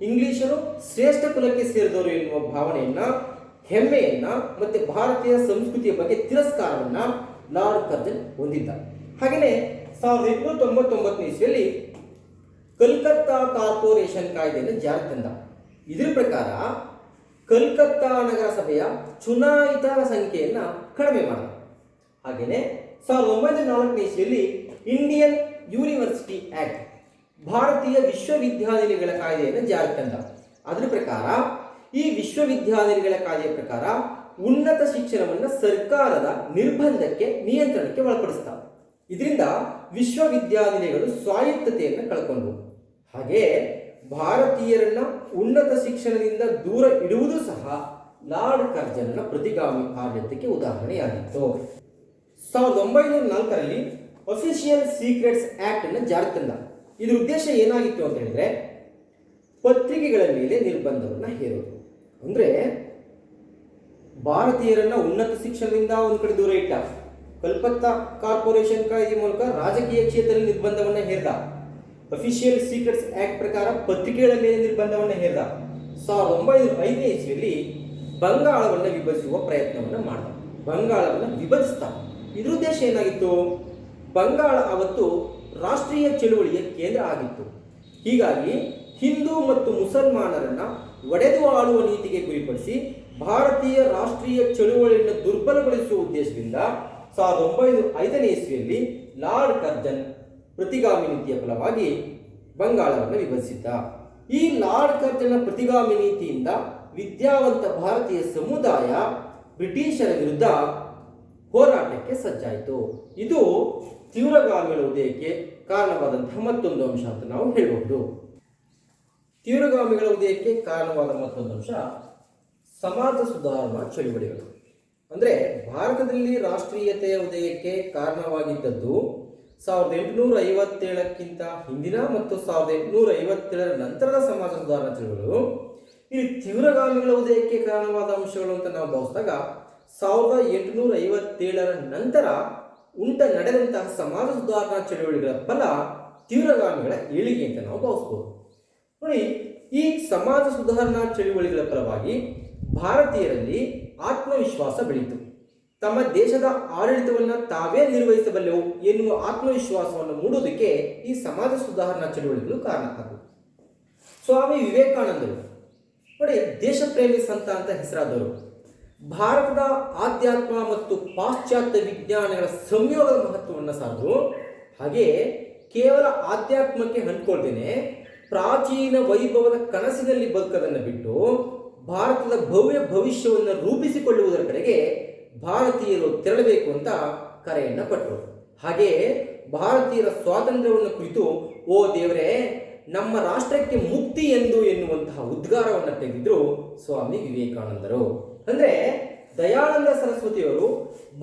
ಇಂಗ್ಲಿಷರು ಶ್ರೇಷ್ಠ ಕುಲಕ್ಕೆ ಸೇರಿದವರು ಎನ್ನುವ ಭಾವನೆಯನ್ನ, ಹೆಮ್ಮೆಯನ್ನ ಮತ್ತೆ ಭಾರತೀಯ ಸಂಸ್ಕೃತಿಯ ಬಗ್ಗೆ ತಿರಸ್ಕಾರವನ್ನ ಲಾರ್ಡ್ ಕರ್ಜನ್ ಹೊಂದಿದ್ದ. ಹಾಗೆಯೇ 1899ನೇ ಇಸ್ವಿಯಲ್ಲಿ ಕಲ್ಕತ್ತಾ ಕಾರ್ಪೊರೇಷನ್ ಕಾಯ್ದೆಯನ್ನು ಜಾರಿಗೆ ತಂದ. ಇದರ ಪ್ರಕಾರ ಕಲ್ಕತ್ತಾ ನಗರಸಭೆಯ ಚುನಾಯಿತರ ಸಂಖ್ಯೆಯನ್ನು ಕಡಿಮೆ ಮಾಡಿದ. ಹಾಗೆಯೇ 1904ನೇ ಇಸ್ವಿಯಲ್ಲಿ ಇಂಡಿಯನ್ ಯೂನಿವರ್ಸಿಟಿ ಆಕ್ಟ್, ಭಾರತೀಯ ವಿಶ್ವವಿದ್ಯಾನಿಲಯಗಳ ಕಾಯ್ದೆಯನ್ನು ಜಾರಿಗೆ ತಂದ. ಅದರ ಪ್ರಕಾರ ಈ ವಿಶ್ವವಿದ್ಯಾನಿಲಯಗಳ ಕಾಯ್ದೆಯ ಪ್ರಕಾರ ಉನ್ನತ ಶಿಕ್ಷಣವನ್ನು ಸರ್ಕಾರದ ನಿರ್ಬಂಧಕ್ಕೆ, ನಿಯಂತ್ರಣಕ್ಕೆ ಒಳಪಡಿಸ್ತಾರೆ. ಇದರಿಂದ ವಿಶ್ವವಿದ್ಯಾನಿಲಯಗಳು ಸ್ವಾಯತ್ತತೆಯನ್ನು ಕಳ್ಕೊಂಡ್ವು. ಹಾಗೆ ಭಾರತೀಯರನ್ನ ಉನ್ನತ ಶಿಕ್ಷಣದಿಂದ ದೂರ ಇಡುವುದು ಸಹ ಲಾರ್ಡ್ ಕರ್ಜನ್ನ ಪ್ರತಿಗಾಮಿ ಆಡಳಿತಕ್ಕೆ ಉದಾಹರಣೆಯಾಗಿತ್ತು. 1904ರಲ್ಲಿ ಅಫಿಷಿಯಲ್ ಸೀಕ್ರೆಟ್ಸ್ ಆಕ್ಟ್ ಅನ್ನು ಜಾರಿಗೆ ತಂದ. ಇದರ ಉದ್ದೇಶ ಏನಾಗಿತ್ತು ಅಂತ ಹೇಳಿದ್ರೆ, ಪತ್ರಿಕೆಗಳ ಮೇಲೆ ನಿರ್ಬಂಧವನ್ನು ಹೇರೋದು. ಅಂದ್ರೆ ಭಾರತೀಯರನ್ನ ಉನ್ನತ ಶಿಕ್ಷಣದಿಂದ ಒಂದು ಕಡೆ ದೂರ ಇಟ್ಟ. ಕಲ್ಕತ್ತಾ ಕಾರ್ಪೊರೇಷನ್ ಕಾಯ್ದೆ ಮೂಲಕ ರಾಜಕೀಯ ಕ್ಷೇತ್ರದಲ್ಲಿ ನಿರ್ಬಂಧವನ್ನು ಹೇರ್ದ. ಅಫಿಷಿಯಲ್ ಸೀಕ್ರೆಟ್ಸ್ ಆಕ್ಟ್ ಪ್ರಕಾರ ಪತ್ರಿಕೆಗಳ ಮೇಲೆ ನಿರ್ಬಂಧವನ್ನು ಹೇರ್ದ. 1905ನೇ ಇಸ್ವಿಯಲ್ಲಿ ಬಂಗಾಳವನ್ನು ವಿಭಜಿಸುವ ಪ್ರಯತ್ನವನ್ನು ಮಾಡಿದ. ಬಂಗಾಳವನ್ನು ವಿಭಜಿಸ್ತಾ. ಇದರ ಉದ್ದೇಶ ಏನಾಗಿತ್ತು, ಬಂಗಾಳ ಅವತ್ತು ರಾಷ್ಟ್ರೀಯ ಚಳುವಳಿಯ ಕೇಂದ್ರ ಆಗಿತ್ತು. ಹೀಗಾಗಿ ಹಿಂದೂ ಮತ್ತು ಮುಸಲ್ಮಾನರನ್ನ ಒಡೆದು ಆಳುವ ನೀತಿಗೆ ಗುರಿಪಡಿಸಿ ಭಾರತೀಯ ರಾಷ್ಟ್ರೀಯ ಚಳುವಳಿಯನ್ನು ದುರ್ಬಲಗೊಳಿಸುವ ಉದ್ದೇಶದಿಂದ 1905ನೇ ಇಸ್ವಿಯಲ್ಲಿ ಲಾರ್ಡ್ ಕರ್ಜನ್ ಪ್ರತಿಗಾಮಿ ನೀತಿಯ ಫಲವಾಗಿ ಬಂಗಾಳವನ್ನು ವಿಭಜಿಸಿದ್ದ. ಈ ಲಾರ್ಡ್ ಕರ್ಜನ್ನ ಪ್ರತಿಗಾಮಿ ನೀತಿಯಿಂದ ವಿದ್ಯಾವಂತ ಭಾರತೀಯ ಸಮುದಾಯ ಬ್ರಿಟಿಷರ ವಿರುದ್ಧ ಹೋರಾಟಕ್ಕೆ ಸಜ್ಜಾಯಿತು. ಇದು ತೀವ್ರಗಾಮಿಗಳ ಉದಯಕ್ಕೆ ಕಾರಣವಾದಂತಹ ಮತ್ತೊಂದು ಅಂಶ ಅಂತ ನಾವು ಹೇಳಬಹುದು. ತೀವ್ರಗಾಮಿಗಳ ಉದಯಕ್ಕೆ ಕಾರಣವಾದ ಮತ್ತೊಂದು ಅಂಶ ಸಮಾಜ ಸುಧಾರಣಾ ಚಳುವಳಿಗಳು. ಅಂದ್ರೆ ಭಾರತದಲ್ಲಿ ರಾಷ್ಟ್ರೀಯತೆಯ ಉದಯಕ್ಕೆ ಕಾರಣವಾಗಿದ್ದದ್ದು 1857ಕ್ಕಿಂತ ಹಿಂದಿನ ಮತ್ತು 1857ರ ನಂತರದ ಸಮಾಜ ಸುಧಾರಣಾ ಚಳುವಳಿಗಳು. ಈ ತೀವ್ರಗಾಮಿಗಳ ಉದಯಕ್ಕೆ ಕಾರಣವಾದ ಅಂಶಗಳು ಅಂತ ನಾವು ಭಾವಿಸಿದಾಗ 1857ರ ನಂತರ ನಡೆದಂತಹ ಸಮಾಜ ಸುಧಾರಣಾ ಚಳುವಳಿಗಳ ಫಲ ತೀವ್ರಗಾಮಿಗಳ ಏಳಿಗೆ ಅಂತ ನಾವು ಭಾವಿಸ್ಬೋದು. ನೋಡಿ, ಈ ಸಮಾಜ ಸುಧಾರಣಾ ಚಳುವಳಿಗಳ ಫಲವಾಗಿ ಭಾರತೀಯರಲ್ಲಿ ಆತ್ಮವಿಶ್ವಾಸ ಬೆಳೀತು. ತಮ್ಮ ದೇಶದ ಆಡಳಿತವನ್ನು ತಾವೇ ನಿರ್ವಹಿಸಬಲ್ಲೆವು ಎನ್ನುವ ಆತ್ಮವಿಶ್ವಾಸವನ್ನು ಮೂಡೋದಕ್ಕೆ ಈ ಸಮಾಜ ಸುಧಾರಣಾ ಚಳುವಳಿಗಳು ಕಾರಣ ಆದವು. ಸ್ವಾಮಿ ವಿವೇಕಾನಂದರು ನೋಡಿ, ದೇಶ ಪ್ರೇಮಿ ಸಂತ ಅಂತ ಹೆಸರಾದವರು. ಭಾರತದ ಆಧ್ಯಾತ್ಮ ಮತ್ತು ಪಾಶ್ಚಾತ್ಯ ವಿಜ್ಞಾನಗಳ ಸಂಯೋಗದ ಮಹತ್ವವನ್ನು ಸಾರಿದ್ರು. ಹಾಗೆಯೇ ಕೇವಲ ಆಧ್ಯಾತ್ಮಕ್ಕೆ ಅಂದ್ಕೊಳ್ತೇನೆ, ಪ್ರಾಚೀನ ವೈಭವದ ಕನಸಿನಲ್ಲಿ ಬದುಕದನ್ನು ಬಿಟ್ಟು ಭಾರತದ ಭವ್ಯ ಭವಿಷ್ಯವನ್ನು ರೂಪಿಸಿಕೊಳ್ಳುವುದರ ಕಡೆಗೆ ಭಾರತೀಯರು ತೆರಳಬೇಕು ಅಂತ ಕರೆಯನ್ನು ಕೊಟ್ಟರು. ಹಾಗೆಯೇ ಭಾರತೀಯರ ಸ್ವಾತಂತ್ರ್ಯವನ್ನು ಕುರಿತು ಓ ದೇವರೇ, ನಮ್ಮ ರಾಷ್ಟ್ರಕ್ಕೆ ಮುಕ್ತಿ ಎಂದು ಎನ್ನುವಂತಹ ಉದ್ಗಾರವನ್ನು ತೆಗೆದಿದ್ರು ಸ್ವಾಮಿ ವಿವೇಕಾನಂದರು. ಅಂದ್ರೆ ದಯಾನಂದ ಸರಸ್ವತಿಯವರು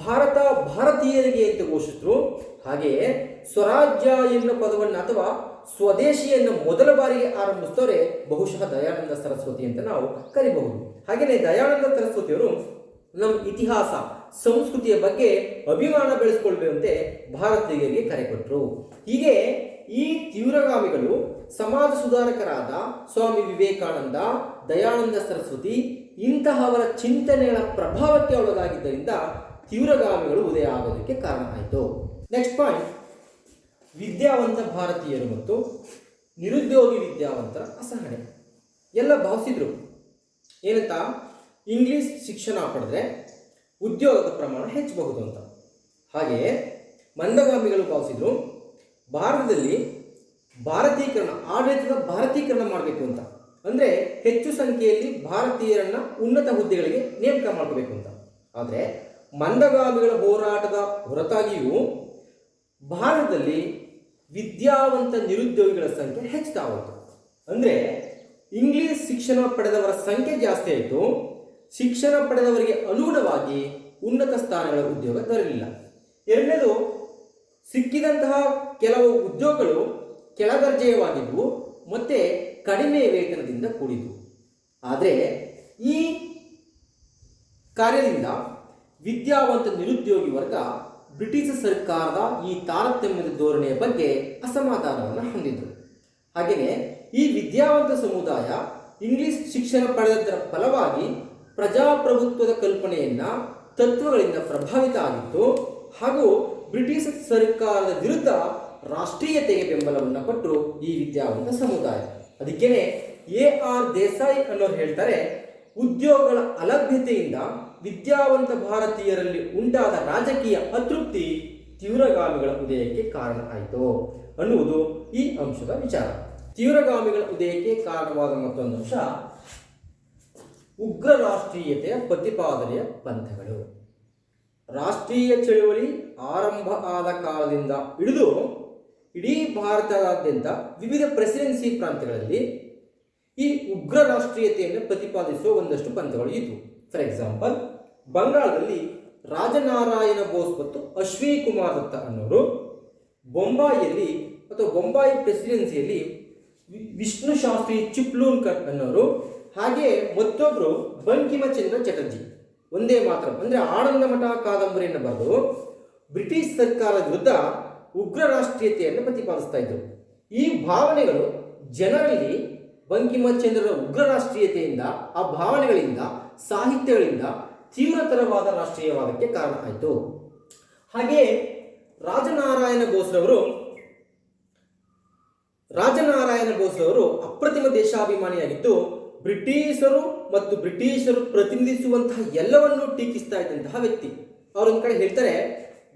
ಭಾರತ ಭಾರತೀಯರಿಗೆ ಅಂತ ಘೋಷಿಸಿದ್ರು. ಹಾಗೆಯೇ ಸ್ವರಾಜ್ಯ ಎನ್ನುವ ಪದವನ್ನು ಅಥವಾ ಸ್ವದೇಶಿಯನ್ನು ಮೊದಲ ಬಾರಿಗೆ ಆರಂಭಿಸಿದವರೇ ಬಹುಶಃ ದಯಾನಂದ ಸರಸ್ವತಿ ಅಂತ ನಾವು ಕರಿಬಹುದು. ಹಾಗೆಯೇ ದಯಾನಂದ ಸರಸ್ವತಿಯವರು ನಮ್ಮ ಇತಿಹಾಸ ಸಂಸ್ಕೃತಿಯ ಬಗ್ಗೆ ಅಭಿಮಾನ ಬೆಳೆಸಿಕೊಳ್ಳುವಂತೆ ಭಾರತೀಯರಿಗೆ ಕರೆ ಕೊಟ್ಟರು. ಹೀಗೆ ಈ ತೀವ್ರಗಾಮಿಗಳು ಸಮಾಜ ಸುಧಾರಕರಾದ ಸ್ವಾಮಿ ವಿವೇಕಾನಂದ, ದಯಾನಂದ ಸರಸ್ವತಿ ಇಂತಹವರ ಚಿಂತನೆಗಳ ಪ್ರಭಾವಕ್ಕೆ ಒಳಗಾಗಿದ್ದರಿಂದ ತೀವ್ರಗಾಮಿಗಳು ಉದಯ ಆಗೋದಕ್ಕೆ ಕಾರಣ ಆಯಿತು. ನೆಕ್ಸ್ಟ್ ಪಾಯಿಂಟ್, ವಿದ್ಯಾವಂತ ಭಾರತೀಯರು ಮತ್ತು ನಿರುದ್ಯೋಗಿ ವಿದ್ಯಾವಂತರ ಅಸಹನೆ. ಎಲ್ಲ ಭಾವಿಸಿದ್ರು ಏನಂತ, ಇಂಗ್ಲಿಷ್ ಶಿಕ್ಷಣ ಪಡೆದ್ರೆ ಉದ್ಯೋಗದ ಪ್ರಮಾಣ ಹೆಚ್ಚಬಹುದು ಅಂತ. ಹಾಗೆಯೇ ಮಂದಗಾಮಿಗಳು ಭಾವಿಸಿದ್ರು ಭಾರತದಲ್ಲಿ ಭಾರತೀಕರಣ, ಆಡಳಿತದ ಭಾರತೀಕರಣ ಮಾಡಬೇಕು ಅಂತ. ಅಂದರೆ ಹೆಚ್ಚು ಸಂಖ್ಯೆಯಲ್ಲಿ ಭಾರತೀಯರನ್ನ ಉನ್ನತ ಹುದ್ದೆಗಳಿಗೆ ನೇಮಕ ಮಾಡಬೇಕು ಅಂತ. ಆದರೆ ಮಂದಗಾಮಿಗಳ ಹೋರಾಟದ ಹೊರತಾಗಿಯೂ ಭಾರತದಲ್ಲಿ ವಿದ್ಯಾವಂತ ನಿರುದ್ಯೋಗಿಗಳ ಸಂಖ್ಯೆ ಹೆಚ್ಚುತ್ತಾ ಹೋಯಿತು. ಅಂದರೆ ಇಂಗ್ಲಿಷ್ ಶಿಕ್ಷಣ ಪಡೆದವರ ಸಂಖ್ಯೆ ಜಾಸ್ತಿ ಆಯಿತು, ಶಿಕ್ಷಣ ಪಡೆದವರಿಗೆ ಅನುಗುಣವಾಗಿ ಉನ್ನತ ಸ್ಥಾನಗಳ ಉದ್ಯೋಗ ದೊರೆಯಲಿಲ್ಲ. ಎರಡನೇದು, ಸಿಕ್ಕಿದಂತಹ ಕೆಲವು ಉದ್ಯೋಗಗಳು ಕೆಳದರ್ಜೆಯವಾಗಿದ್ದವು ಮತ್ತು ಕಡಿಮೆ ವೇತನದಿಂದ ಕೂಡಿದ್ವು. ಆದರೆ ಈ ಕಾರ್ಯದಿಂದ ವಿದ್ಯಾವಂತ ನಿರುದ್ಯೋಗಿ ವರ್ಗ ಬ್ರಿಟಿಷ್ ಸರ್ಕಾರದ ಈ ತಾರತಮ್ಯದ ಧೋರಣೆಯ ಬಗ್ಗೆ ಅಸಮಾಧಾನವನ್ನು ಹೊಂದಿದ್ರು. ಹಾಗೆಯೇ ಈ ವಿದ್ಯಾವಂತ ಸಮುದಾಯ ಇಂಗ್ಲಿಷ್ ಶಿಕ್ಷಣ ಪಡೆದದರ ಫಲವಾಗಿ ಪ್ರಜಾಪ್ರಭುತ್ವದ ಕಲ್ಪನೆಯನ್ನ ತತ್ವಗಳಿಂದ ಪ್ರಭಾವಿತ ಆಗಿತ್ತು ಹಾಗೂ ಬ್ರಿಟಿಷ್ ಸರ್ಕಾರದ ವಿರುದ್ಧ ರಾಷ್ಟ್ರೀಯತೆಗೆ ಬೆಂಬಲವನ್ನು ಕೊಟ್ಟರು ಈ ವಿದ್ಯಾವಂತ ಸಮುದಾಯ. ಅದಕ್ಕೇನೆ AR ದೇಸಾಯಿ ಅನ್ನೋರು ಹೇಳ್ತಾರೆ, ಉದ್ಯೋಗಗಳ ಅಲಭ್ಯತೆಯಿಂದ ವಿದ್ಯಾವಂತ ಭಾರತೀಯರಲ್ಲಿ ಉಂಟಾದ ರಾಜಕೀಯ ಅತೃಪ್ತಿ ತೀವ್ರಗಾಮಿಗಳ ಉದಯಕ್ಕೆ ಕಾರಣ ಆಯಿತು ಅನ್ನುವುದು ಈ ಅಂಶದ ವಿಚಾರ. ತೀವ್ರಗಾಮಿಗಳ ಉದಯಕ್ಕೆ ಕಾರಣವಾದ ಮತ್ತೊಂದು ಅಂಶ ಉಗ್ರ ರಾಷ್ಟ್ರೀಯತೆಯ ಪ್ರತಿಪಾದನೆಯ ಪಂಥಗಳು. ರಾಷ್ಟ್ರೀಯ ಚಳುವಳಿ ಆರಂಭ ಆದ ಕಾಲದಿಂದ ಹಿಡಿದು ಇಡೀ ಭಾರತದಾದ್ಯಂತ ವಿವಿಧ ಪ್ರೆಸಿಡೆನ್ಸಿ ಪ್ರಾಂತ್ಯಗಳಲ್ಲಿ ಈ ಉಗ್ರ ರಾಷ್ಟ್ರೀಯತೆಯನ್ನು ಪ್ರತಿಪಾದಿಸುವ ಒಂದಷ್ಟು ಪಂಥಗಳು ಇದ್ವು. ಫಾರ್ ಎಕ್ಸಾಂಪಲ್, ಬಂಗಾಳದಲ್ಲಿ ರಾಜನಾರಾಯಣ ಬೋಸ್ ಮತ್ತು ಅಶ್ವಿನಿ ಕುಮಾರ್ ದತ್ತ ಅನ್ನೋರು, ಬೊಂಬಾಯಿಯಲ್ಲಿ ಅಥವಾ ಬೊಂಬಾಯಿ ಪ್ರೆಸಿಡೆನ್ಸಿಯಲ್ಲಿ ವಿಷ್ಣು ಶಾಸ್ತ್ರಿ ಚಿಪ್ಲೂನ್ಕರ್ ಅನ್ನೋರು, ಹಾಗೆ ಮತ್ತೊಬ್ಬರು ಬಂಕಿಮಚಂದ್ರ ಚಟರ್ಜಿ ಒಂದೇ ಮಾತ್ರ ಅಂದರೆ ಆನಂದ ಮಠ ಕಾದಂಬರಿಯನ್ನು ಬರೆದು ಬ್ರಿಟಿಷ್ ಸರ್ಕಾರದ ವಿರುದ್ಧ ಉಗ್ರ ರಾಷ್ಟ್ರೀಯತೆಯನ್ನು ಪ್ರತಿಪಾದಿಸ್ತಾ ಇದ್ದರು. ಈ ಭಾವನೆಗಳು ಜನರಲ್ಲಿ ಬಂಕಿಮಚಂದ್ರರ ಉಗ್ರ ರಾಷ್ಟ್ರೀಯತೆಯಿಂದ, ಆ ಭಾವನೆಗಳಿಂದ, ಸಾಹಿತ್ಯಗಳಿಂದ ತೀವ್ರತರವಾದ ರಾಷ್ಟ್ರೀಯವಾದಕ್ಕೆ ಕಾರಣ ಆಯಿತು. ಹಾಗೆಯೇ ರಾಜನಾರಾಯಣ ಬೋಸ್ರವರು ಅಪ್ರತಿಮ ದೇಶಾಭಿಮಾನಿಯಾಗಿದ್ದು ಬ್ರಿಟಿಷರು ಮತ್ತು ಬ್ರಿಟಿಷರು ಪ್ರತಿನಿಧಿಸುವಂತಹ ಎಲ್ಲವನ್ನೂ ಟೀಕಿಸ್ತಾ ಇದ್ದಂತಹ ವ್ಯಕ್ತಿ. ಅವರೊಂದು ಕಡೆ ಹೇಳ್ತಾರೆ,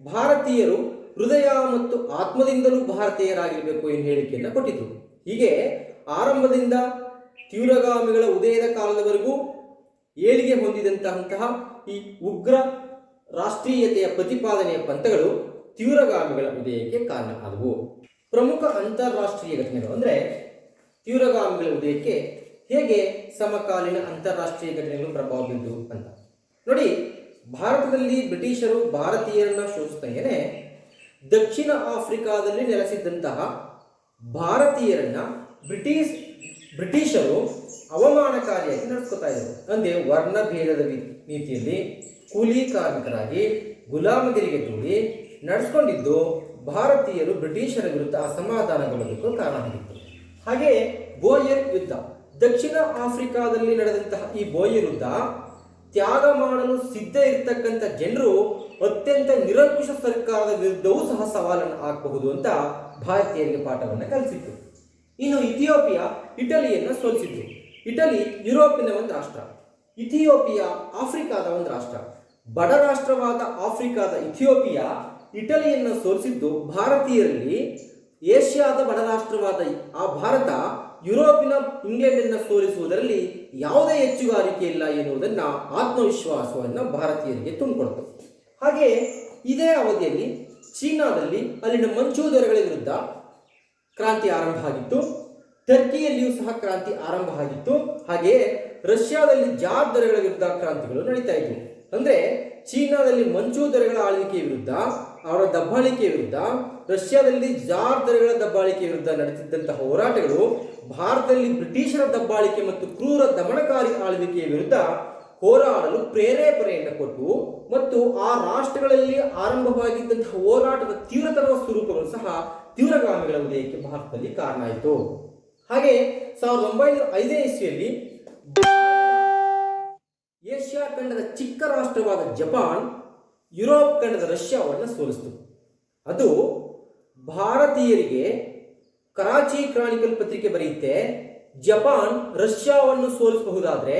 ಭಾರತೀಯರು ಹೃದಯ ಮತ್ತು ಆತ್ಮದಿಂದಲೂ ಭಾರತೀಯರಾಗಿರಬೇಕು ಎಂದು ಹೇಳಿಕೆಯನ್ನು ಕೊಟ್ಟಿದ್ರು. ಹೀಗೆ ಆರಂಭದಿಂದ ತೀವ್ರಗಾಮಿಗಳ ಉದಯದ ಕಾಲದವರೆಗೂ ಏಳಿಗೆ ಹೊಂದಿದಂತಹ ಈ ಉಗ್ರ ರಾಷ್ಟ್ರೀಯತೆಯ ಪ್ರತಿಪಾದನೆಯ ಪಂಥಗಳು ತೀವ್ರಗಾಮಿಗಳ ಉದಯಕ್ಕೆ ಕಾರಣ ಆದವು. ಪ್ರಮುಖ ಅಂತಾರಾಷ್ಟ್ರೀಯ ಘಟನೆಗಳು ಅಂದರೆ ತೀವ್ರಗಾಮಿಗಳ ಉದಯಕ್ಕೆ ಹೇಗೆ ಸಮಕಾಲೀನ ಅಂತಾರಾಷ್ಟ್ರೀಯ ಘಟನೆಗಳು ಪ್ರಭಾವ ಬೀರಿದವು ಅಂತ ನೋಡಿ. ಭಾರತದಲ್ಲಿ ಬ್ರಿಟಿಷರು ಭಾರತೀಯರನ್ನ ಶೋಷಿಸಿದಂಗೆನೆ ದಕ್ಷಿಣ ಆಫ್ರಿಕಾದಲ್ಲಿ ನೆಲೆಸಿದ್ದಂತಹ ಭಾರತೀಯರನ್ನ ಬ್ರಿಟಿಷರು ಅವಮಾನಕಾರಿಯಾಗಿ ನಡೆಸ್ಕೊತಾ ಇದ್ದರು. ಅಂದರೆ ವರ್ಣಭೇದದ ನೀತಿಯಲ್ಲಿ ಕೂಲಿ ಕಾರ್ಮಿಕರಾಗಿ ಗುಲಾಮಗಿರಿಗೆ ದೂಡಿ ನಡೆಸ್ಕೊಂಡಿದ್ದು ಭಾರತೀಯರು ಬ್ರಿಟಿಷರ ವಿರುದ್ಧ ಅಸಮಾಧಾನಗೊಳ್ಳೋದಕ್ಕೂ ಕಾರಣ ಆಗಿತ್ತು. ಹಾಗೆ ಬೋಯರ್ ಯುದ್ಧ, ದಕ್ಷಿಣ ಆಫ್ರಿಕಾದಲ್ಲಿ ನಡೆದಂತಹ ಈ ಬೋಯರ್ ಯುದ್ಧ ತ್ಯಾಗ ಮಾಡಲು ಸಿದ್ಧ ಇರತಕ್ಕಂಥ ಜನರು ಅತ್ಯಂತ ನಿರಂಕುಶ ಸರ್ಕಾರದ ವಿರುದ್ಧವೂ ಸಹ ಸವಾಲನ್ನು ಹಾಕಬಹುದು ಅಂತ ಭಾರತೀಯರಿಗೆ ಪಾಠವನ್ನು ಕಲಿಸಿತ್ತು. ಇನ್ನು ಇಥಿಯೋಪಿಯಾ ಇಟಲಿಯನ್ನು ಸೋಲಿಸಿದ್ರು. ಇಟಲಿ ಯುರೋಪಿನ ಒಂದು ರಾಷ್ಟ್ರ, ಇಥಿಯೋಪಿಯಾ ಆಫ್ರಿಕಾದ ಒಂದು ರಾಷ್ಟ್ರ. ಬಡ ರಾಷ್ಟ್ರವಾದ ಆಫ್ರಿಕಾದ ಇಥಿಯೋಪಿಯಾ ಇಟಲಿಯನ್ನು ಸೋಲಿಸಿದ್ದು ಭಾರತೀಯರಲ್ಲಿ ಏಷ್ಯಾದ ಬಡ ರಾಷ್ಟ್ರವಾದ ಆ ಭಾರತ ಯುರೋಪಿನ ಇಂಗ್ಲೆಂಡನ್ನು ಸೋಲಿಸುವುದರಲ್ಲಿ ಯಾವುದೇ ಹೆಚ್ಚುಗಾರಿಕೆ ಇಲ್ಲ ಎನ್ನುವುದನ್ನು ಆತ್ಮವಿಶ್ವಾಸವನ್ನು ಭಾರತೀಯರಿಗೆ ತುಂಬಿಕೊಡ್ತು. ಹಾಗೆ ಇದೇ ಅವಧಿಯಲ್ಲಿ ಚೀನಾದಲ್ಲಿ ಅಲ್ಲಿನ ಮಂಚೂ ದೊರೆಗಳ ವಿರುದ್ಧ ಕ್ರಾಂತಿ ಆರಂಭ ಆಗಿತ್ತು. ಟರ್ಕಿಯಲ್ಲಿಯೂ ಸಹ ಕ್ರಾಂತಿ ಆರಂಭ ಆಗಿತ್ತು. ಹಾಗೆಯೇ ರಷ್ಯಾದಲ್ಲಿ ಜಾರ್ ದೊರೆಗಳ ವಿರುದ್ಧ ಕ್ರಾಂತಿಗಳು ನಡೀತಾ ಇದ್ವು. ಅಂದ್ರೆ ಚೀನಾದಲ್ಲಿ ಮಂಚೂ ದೊರೆಗಳ ಆಳ್ವಿಕೆ ವಿರುದ್ಧ, ಅವರ ದಬ್ಬಾಳಿಕೆ ವಿರುದ್ಧ, ರಷ್ಯಾದಲ್ಲಿ ಜಾರ್ ದೊರೆಗಳ ದಬ್ಬಾಳಿಕೆ ವಿರುದ್ಧ ನಡೆಸಿದ್ದಂತಹ ಹೋರಾಟಗಳು ಭಾರತದಲ್ಲಿ ಬ್ರಿಟಿಷರ ದಬ್ಬಾಳಿಕೆ ಮತ್ತು ಕ್ರೂರ ದಮನಕಾರಿ ಆಳ್ವಿಕೆಯ ವಿರುದ್ಧ ಹೋರಾಡಲು ಪ್ರೇರೇಪಣೆಯನ್ನು ಕೊಟ್ಟು ಮತ್ತು ಆ ರಾಷ್ಟ್ರಗಳಲ್ಲಿ ಆರಂಭವಾಗಿದ್ದಂತಹ ಹೋರಾಟದ ತೀವ್ರತರದ ಸ್ವರೂಪಗಳು ಸಹ ತೀವ್ರಗಾಮಿಗಳ ಉದಯಕ್ಕೆ ಭಾರತದಲ್ಲಿ ಕಾರಣ ಆಯಿತು. ಹಾಗೆ 1905ನೇ ಇಸ್ವಿಯಲ್ಲಿ ಏಷ್ಯಾ ಖಂಡದ ಚಿಕ್ಕ ರಾಷ್ಟ್ರವಾದ ಜಪಾನ್ ಯುರೋಪ್ ಖಂಡದ ರಷ್ಯಾವನ್ನು ಸೋಲಿಸಿತು. ಅದು ಭಾರತೀಯರಿಗೆ ಕರಾಚಿ ಕ್ರಾನಿಕಲ್ ಪತ್ರಿಕೆ ಬರೆಯುತ್ತೆ, ಜಪಾನ್ ರಷ್ಯಾವನ್ನು ಸೋಲಿಸಬಹುದಾದ್ರೆ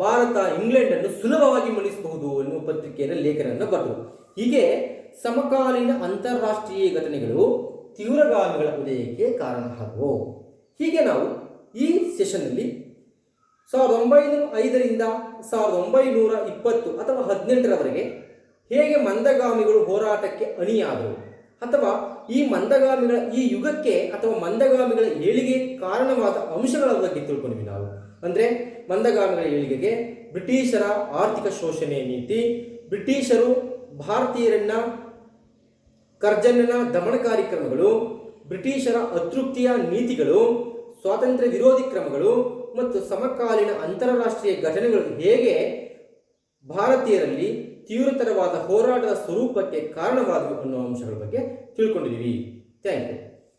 ಭಾರತ ಇಂಗ್ಲೆಂಡ್ ಅನ್ನು ಸುಲಭವಾಗಿ ಮಣಿಸಬಹುದು ಎನ್ನುವ ಪತ್ರಿಕೆಯನ್ನು ಲೇಖನವನ್ನು ಬರೆದರು. ಹೀಗೆ ಸಮಕಾಲೀನ ಅಂತಾರಾಷ್ಟ್ರೀಯ ಘಟನೆಗಳು ತೀವ್ರಗಾಮಿಗಳ ಉದಯಕ್ಕೆ ಕಾರಣ ಆದವು. ಹೀಗೆ ನಾವು ಈ ಸೆಷನ್ನಲ್ಲಿ 1905ರಿಂದ 1920 ಅಥವಾ 18ರವರೆಗೆ ಹೇಗೆ ಮಂದಗಾಮಿಗಳು ಹೋರಾಟಕ್ಕೆ ಅಣಿಯಾದರು ಅಥವಾ ಈ ಮಂದಗಾಮಿಗಳ ಈ ಯುಗಕ್ಕೆ ಅಥವಾ ಮಂದಗಾಮಿಗಳ ಏಳಿಗೆ ಕಾರಣವಾದ ಅಂಶಗಳ ಬಗ್ಗೆ ತಿಳ್ಕೊಂಡ್ವಿ ನಾವು. ಅಂದರೆ ಮಂದಗಾಮಿಗಳ ಏಳಿಗೆಗೆ ಬ್ರಿಟಿಷರ ಆರ್ಥಿಕ ಶೋಷಣೆ ನೀತಿ, ಬ್ರಿಟಿಷರು ಭಾರತೀಯರನ್ನ ಕರ್ಜನನ ದಮನಕಾರಿ ಕ್ರಮಗಳು, ಬ್ರಿಟಿಷರ ಅತೃಪ್ತಿಯ ನೀತಿಗಳು, ಸ್ವಾತಂತ್ರ್ಯ ವಿರೋಧಿ ಕ್ರಮಗಳು ಮತ್ತು ಸಮಕಾಲೀನ ಅಂತಾರಾಷ್ಟ್ರೀಯ ಘಟನೆಗಳು ಹೇಗೆ ಭಾರತೀಯರಲ್ಲಿ ತೀವ್ರತರವಾದ ಹೋರಾಟದ ಸ್ವರೂಪಕ್ಕೆ ಕಾರಣವಾದವು ಅನ್ನೋ ಅಂಶಗಳ ಬಗ್ಗೆ ತಿಳ್ಕೊಂಡಿದ್ದೀವಿ. Thank you.